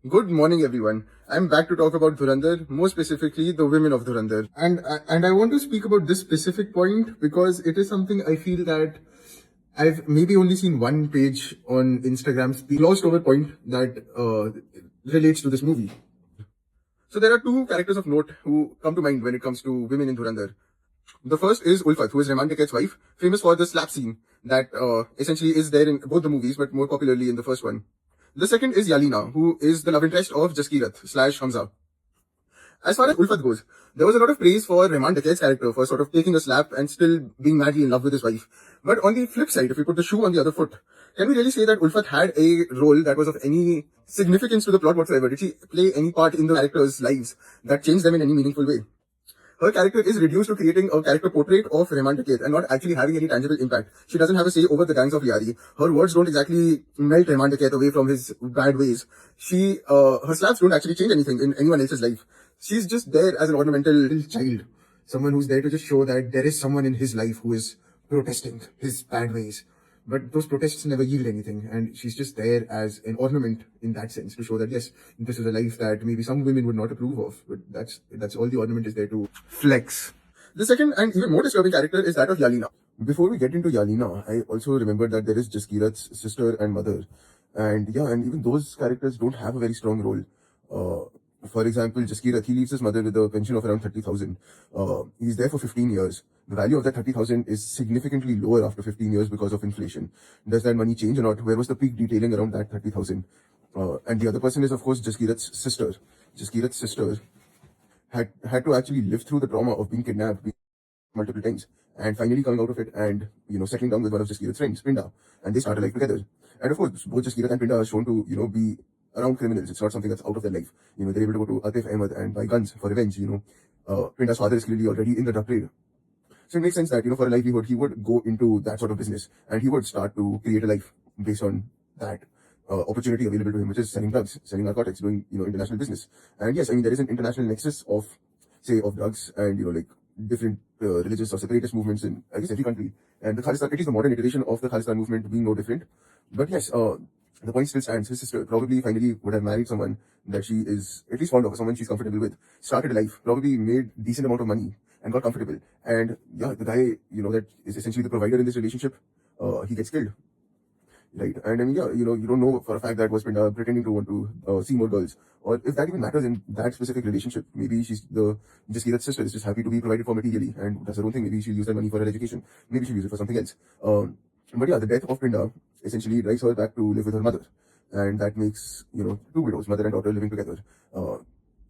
Good morning, everyone. I'm back to talk about Dhurandhar, more specifically the women of Dhurandhar. And I want to speak about this specific point because it is something I feel that I've maybe only seen one page on Instagram speak glossed over point that relates to this movie. So there are two characters of note who come to mind when it comes to women in Dhurandhar. The first is Ulfat, who is Rehman Taket's wife, famous for the slap scene that essentially is there in both the movies, but more popularly in the first one. The second is Yalina, who is the love interest of Jaskirat slash Hamza. As far as Ulfat goes, there was a lot of praise for Rehman Taket's character for sort of taking a slap and still being madly in love with his wife. But on the flip side, if we put the shoe on the other foot, can we really say that Ulfat had a role that was of any significance to the plot whatsoever? Did she play any part in the characters' lives that changed them in any meaningful way? Her character is reduced to creating a character portrait of Rehman Taket and not actually having any tangible impact. She doesn't have a say over the gangs of Liari. Her words don't exactly melt Rehman Taket away from his bad ways. Her slaps don't actually change anything in anyone else's life. She's just there as an ornamental little child. Someone who's there to just show that there is someone in his life who is protesting his bad ways. But those protests never yield anything, and she's just there as an ornament in that sense to show that yes, this is a life that maybe some women would not approve of, but that's all the ornament is there to flex. The second and even more disturbing character is that of Yalina. Before we get into Yalina, I also remember that there is Jaskirat's sister and mother, and yeah, and even those characters don't have a very strong role. For example, Jaskirat, he leaves his mother with a pension of around 30,000. He's there for 15 years. The value of that 30,000 is significantly lower after 15 years because of inflation. Does that money change or not? Where was the peak detailing around that 30,000? And the other person is, of course, Jaskirat's sister. Jaskirat's sister had to actually live through the trauma of being kidnapped multiple times and finally coming out of it and, settling down with one of Jaskirat's friends, Pinda. And they started life together. And of course, both Jaskirat and Pinda are shown to, be around criminals. It's not something that's out of their life. They're able to go to Atif Ahmed and buy guns for revenge. Pinda's father is clearly already in the drug trade. So it makes sense that, for a livelihood, he would go into that sort of business and he would start to create a life based on that opportunity available to him, which is selling drugs, selling narcotics, doing, international business. And yes, there is an international nexus of, say, of drugs and, different religious or separatist movements in, I guess, every country. And the Khalistan, it is the modern iteration of the Khalistan movement being no different. But yes, the point still stands. His sister probably finally would have married someone that she is at least fond of, someone she's comfortable with, started a life, probably made decent amount of money and got comfortable. And yeah, the guy, that is essentially the provider in this relationship, he gets killed. Right. And yeah, you don't know for a fact that was Pinda pretending to want to see more girls. Or if that even matters in that specific relationship. Maybe she's just Kirat's sister is just happy to be provided for materially and does her own thing. Maybe she'll use that money for her education. Maybe she'll use it for something else. But yeah, the death of Pinda essentially drives her back to live with her mother. And that makes, two widows, mother and daughter, living together,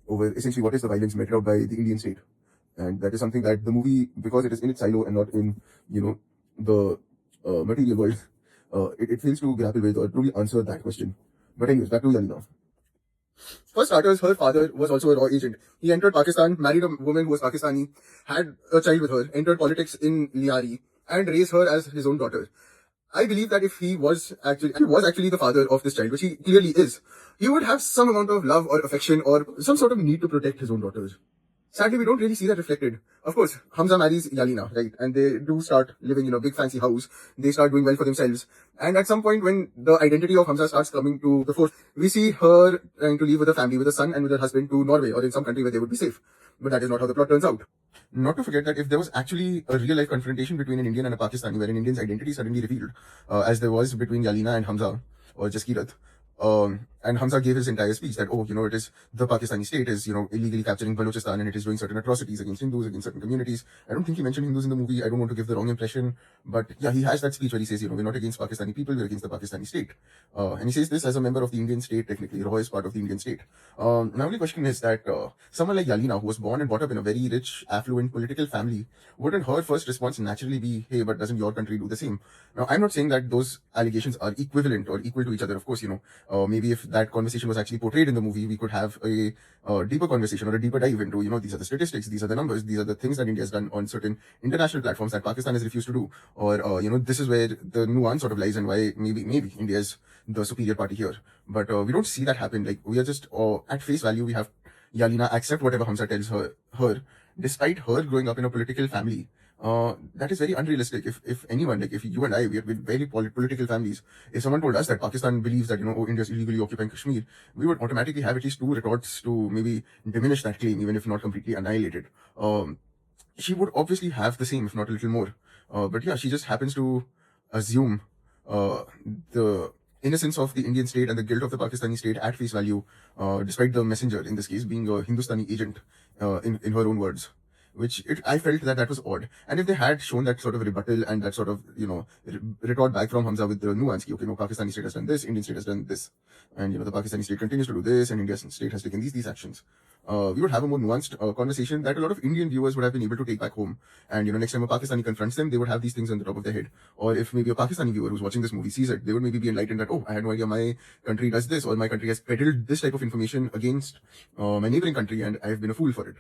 over essentially what is the violence meted out by the Indian state. And that is something that the movie, because it is in its silo and not in, the material world, it fails to grapple with or truly answer that question. But anyways, back to Yalina. For starters, her father was also a raw agent. He entered Pakistan, married a woman who was Pakistani, had a child with her, entered politics in Liari, and raised her as his own daughter. I believe that if he was actually the father of this child, which he clearly is, he would have some amount of love or affection or some sort of need to protect his own daughters. Sadly, we don't really see that reflected. Of course, Hamza marries Yalina, right? And they do start living in a big fancy house. They start doing well for themselves. And at some point when the identity of Hamza starts coming to the fore, we see her trying to leave with her family, with her son and with her husband to Norway or in some country where they would be safe. But that is not how the plot turns out. Not to forget that if there was actually a real life confrontation between an Indian and a Pakistani, where an Indian's identity suddenly revealed, as there was between Yalina and Hamza, or Jaskirat, and Hamza gave his entire speech that, it is the Pakistani state is, illegally capturing Balochistan and it is doing certain atrocities against Hindus, against certain communities. I don't think he mentioned Hindus in the movie. I don't want to give the wrong impression. But yeah, he has that speech where he says, we're not against Pakistani people, we're against the Pakistani state. And he says this as a member of the Indian state, technically. Raw is part of the Indian state. My only question is that someone like Yalina, who was born and brought up in a very rich, affluent political family, wouldn't her first response naturally be, hey, but doesn't your country do the same? Now, I'm not saying that those allegations are equivalent or equal to each other. Of course, maybe if that conversation was actually portrayed in the movie, we could have a deeper conversation or a deeper dive into, these are the statistics, these are the numbers, these are the things that India has done on certain international platforms that Pakistan has refused to do. Or, this is where the nuance sort of lies and why maybe India is the superior party here. But we don't see that happen. Like, we are just, at face value, we have Yalina accept whatever Hamza tells her, despite her growing up in a political family That is very unrealistic. If anyone, like if you and I, we are with very political families, if someone told us that Pakistan believes that, oh, India is illegally occupying Kashmir, we would automatically have at least two retorts to maybe diminish that claim, even if not completely annihilate it. She would obviously have the same, if not a little more. But yeah, she just happens to assume the innocence of the Indian state and the guilt of the Pakistani state at face value, despite the messenger, in this case, being a Hindustani agent, in her own words. I felt that that was odd. And if they had shown that sort of rebuttal and that sort of, retort back from Hamza with the nuance, okay, no, Pakistani state has done this, Indian state has done this. And, the Pakistani state continues to do this, and Indian state has taken these actions. We would have a more nuanced conversation that a lot of Indian viewers would have been able to take back home. And, next time a Pakistani confronts them, they would have these things on the top of their head. Or if maybe a Pakistani viewer who's watching this movie sees it, they would maybe be enlightened that, oh, I had no idea my country does this, or my country has peddled this type of information against my neighboring country, and I have been a fool for it.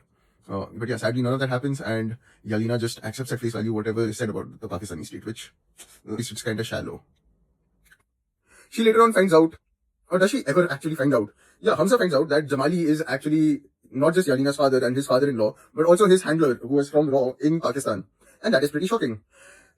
But yeah, sadly, none of that happens, and Yalina just accepts at face value whatever is said about the Pakistani state, which it's kind of shallow. She later on finds out, or does she ever actually find out? Yeah, Hamza finds out that Jamali is actually not just Yalina's father and his father-in-law, but also his handler, who was from RAW in Pakistan. And that is pretty shocking.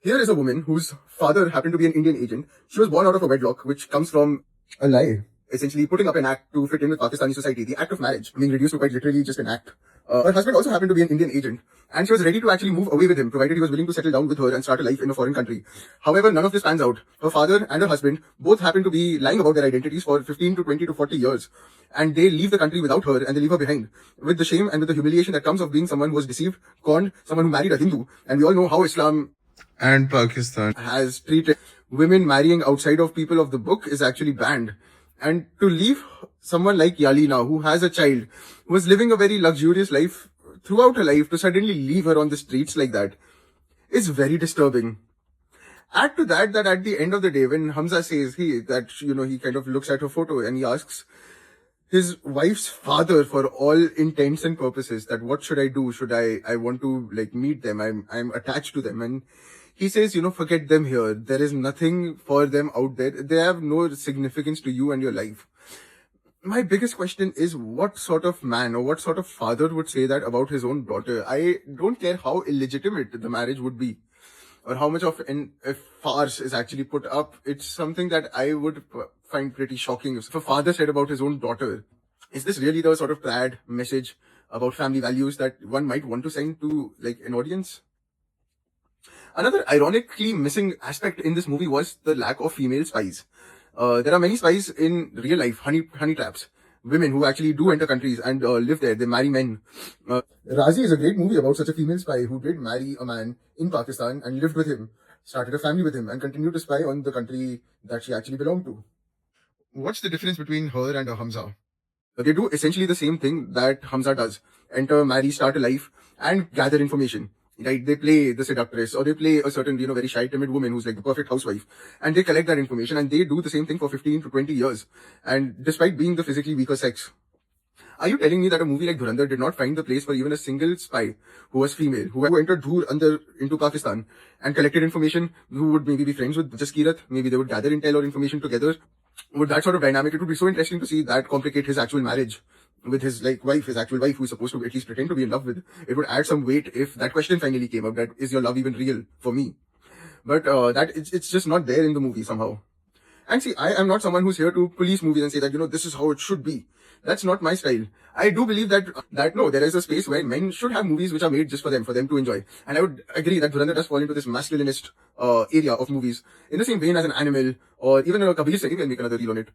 Here is a woman whose father happened to be an Indian agent. She was born out of a wedlock, which comes from a lie. Essentially putting up an act to fit in with Pakistani society, the act of marriage, being reduced to quite literally just an act. Her husband also happened to be an Indian agent, and she was ready to actually move away with him, provided he was willing to settle down with her and start a life in a foreign country. However, none of this pans out. Her father and her husband both happen to be lying about their identities for 15 to 20 to 40 years. And they leave the country without her, and they leave her behind, with the shame and with the humiliation that comes of being someone who was deceived, conned, someone who married a Hindu. And we all know how Islam and Pakistan has treated women marrying outside of people of the book is actually banned. And to leave someone like Yalina, who has a child, who was living a very luxurious life throughout her life, to suddenly leave her on the streets like that is very disturbing. Add to that at the end of the day, when Hamza says he kind of looks at her photo and he asks his wife's father, for all intents and purposes, that what should I do? Should I want to like meet them? I'm attached to them. And he says, forget them here. There is nothing for them out there. They have no significance to you and your life. My biggest question is, what sort of man or what sort of father would say that about his own daughter? I don't care how illegitimate the marriage would be, or how much of a farce is actually put up. It's something that I would find pretty shocking. If a father said about his own daughter, is this really the sort of bad message about family values that one might want to send to like an audience? Another ironically missing aspect in this movie was the lack of female spies. There are many spies in real life, honey traps, women who actually do enter countries and live there. They marry men. Razi is a great movie about such a female spy who did marry a man in Pakistan and lived with him, started a family with him, and continued to spy on the country that she actually belonged to. What's the difference between her and Hamza? They do essentially the same thing that Hamza does. Enter, marry, start a life, and gather information. Right? They play the seductress, or they play a certain, very shy, timid woman who's like the perfect housewife. And they collect that information, and they do the same thing for 15 to 20 years. And despite being the physically weaker sex. Are you telling me that a movie like Dhurandhar did not find the place for even a single spy who was female, who entered into Pakistan and collected information, who would maybe be friends with Jaskirat, maybe they would gather intel or information together? With that sort of dynamic, it would be so interesting to see that complicate his actual marriage with his his actual wife, who is supposed to at least pretend to be in love with. It would add some weight if that question finally came up, that is your love even real for me? But it's just not there in the movie somehow. And see, I am not someone who's here to police movies and say that, this is how it should be. That's not my style. I do believe that no, there is a space where men should have movies which are made just for them to enjoy. And I would agree that Dhurandhar does fall into this masculinist area of movies, in the same vein as an Animal, or even Kabir Singh. We'll make another reel on it.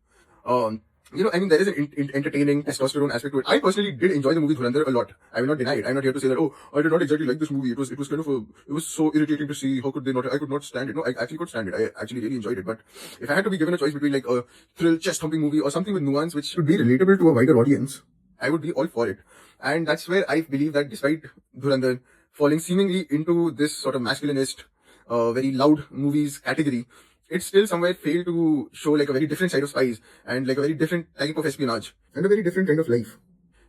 There is an entertaining testosterone aspect to it. I personally did enjoy the movie Dhurandhar a lot. I will not deny it. I'm not here to say that, oh, I did not exactly like this movie. It was kind of it was so irritating to see. How could they not? I could not stand it. No, I actually could stand it. I actually really enjoyed it. But if I had to be given a choice between like a thrill, chest-thumping movie or something with nuance which would be relatable to a wider audience, I would be all for it. And that's where I believe that despite Dhurandhar falling seemingly into this sort of masculinist, very loud movies category, it still somewhere failed to show like a very different side of spies and like a very different type of espionage and a very different kind of life.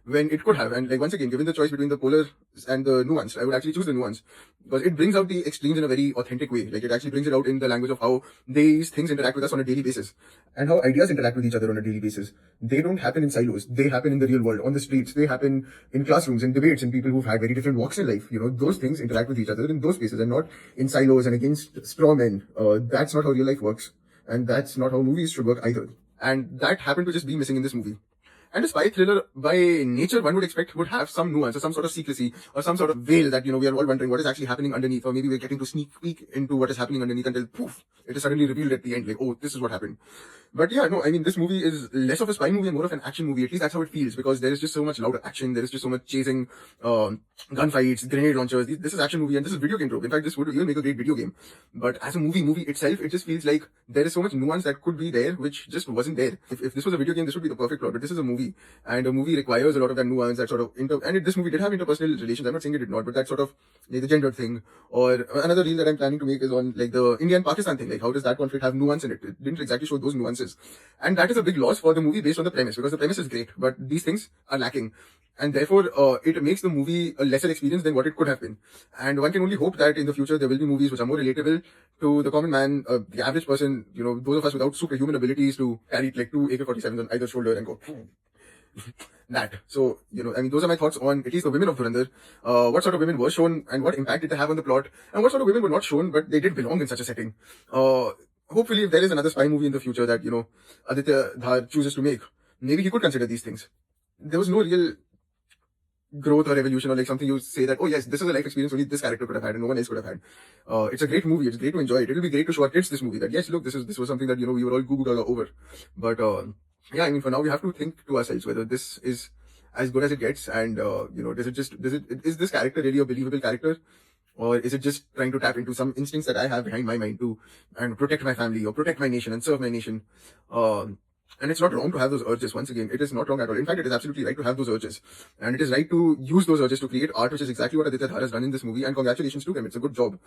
when it could have. And like once again, given the choice between the polar and the nuanced, I would actually choose the nuanced because it brings out the extremes in a very authentic way. Like it actually brings it out in the language of how these things interact with us on a daily basis and how ideas interact with each other on a daily basis. They don't happen in silos. They happen in the real world, on the streets. They happen in classrooms, in debates, in people who've had very different walks in life. You know, those things interact with each other in those spaces and not in silos and against straw men. That's not how real life works. And that's not how movies should work either. And that happened to just be missing in this movie. And a spy thriller, by nature, one would expect would have some nuance or some sort of secrecy or some sort of veil that, you know, we are all wondering what is actually happening underneath, or maybe we're getting to sneak peek into what is happening underneath until poof, it is suddenly revealed at the end, like, oh, this is what happened. But yeah, no, I mean, this movie is less of a spy movie and more of an action movie. At least that's how it feels, because there is just so much loud action, there is just so much chasing, gunfights, grenade launchers. This is action movie and this is video game trope. In fact, this would even make a great video game. But as a movie itself, it just feels like there is so much nuance that could be there, which just wasn't there. If this was a video game, this would be the perfect plot, but this is a movie, and a movie requires a lot of that nuance, that sort of this movie did have interpersonal relations. I'm not saying it did not, but that sort of like the gender thing. Or another reel that I'm planning to make is on like the India and Pakistan thing. Like, how does that conflict have nuance in it? It didn't exactly show those nuances, and that is a big loss for the movie based on the premise, because the premise is great, but these things are lacking. And therefore, it makes the movie a lesser experience than what it could have been. And one can only hope that in the future there will be movies which are more relatable to the common man, the average person, you know, those of us without superhuman abilities to carry like 2 AK-47s on either shoulder and go that. So, you know, I mean, those are my thoughts on at least the women of Dhurandhar. What sort of women were shown and what impact did they have on the plot, and what sort of women were not shown but they did belong in such a setting. Hopefully, if there is another spy movie in the future that, you know, Aditya Dhar chooses to make, maybe he could consider these things. There was no real growth or evolution or like something you say that, oh yes, this is a life experience only this character could have had and no one else could have had. It's a great movie. It's great to enjoy it. It'll be great to show our kids this movie that yes, look, this was something that, you know, we were all googled all over. But yeah, I mean, for now we have to think to ourselves whether this is as good as it gets, and you know, is this character really a believable character, or is it just trying to tap into some instincts that I have behind my mind to and protect my family or protect my nation and serve my nation. And it's not wrong to have those urges. Once again, it is not wrong at all. In fact, it is absolutely right to have those urges. And it is right to use those urges to create art, which is exactly what Aditya Dhar has done in this movie. And congratulations to him. It's a good job.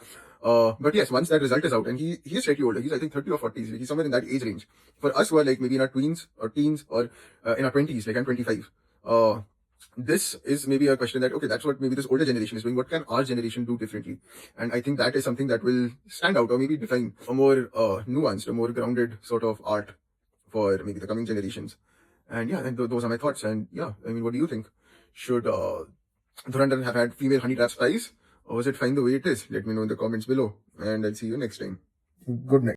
But yes, once that result is out, and he is slightly older. He's, I think, 30 or 40. He's somewhere in that age range. For us who are like maybe in our tweens or teens or in our 20s, like I'm 25. This is maybe a question that, okay, that's what maybe this older generation is doing. What can our generation do differently? And I think that is something that will stand out or maybe define a more nuanced, a more grounded sort of art for maybe the coming generations. And yeah, and those are my thoughts. And yeah, I mean, what do you think? Should Dhurandhar have had female honey trap spies, or was it fine the way it is? Let me know in the comments below, and I'll see you next time. Good night.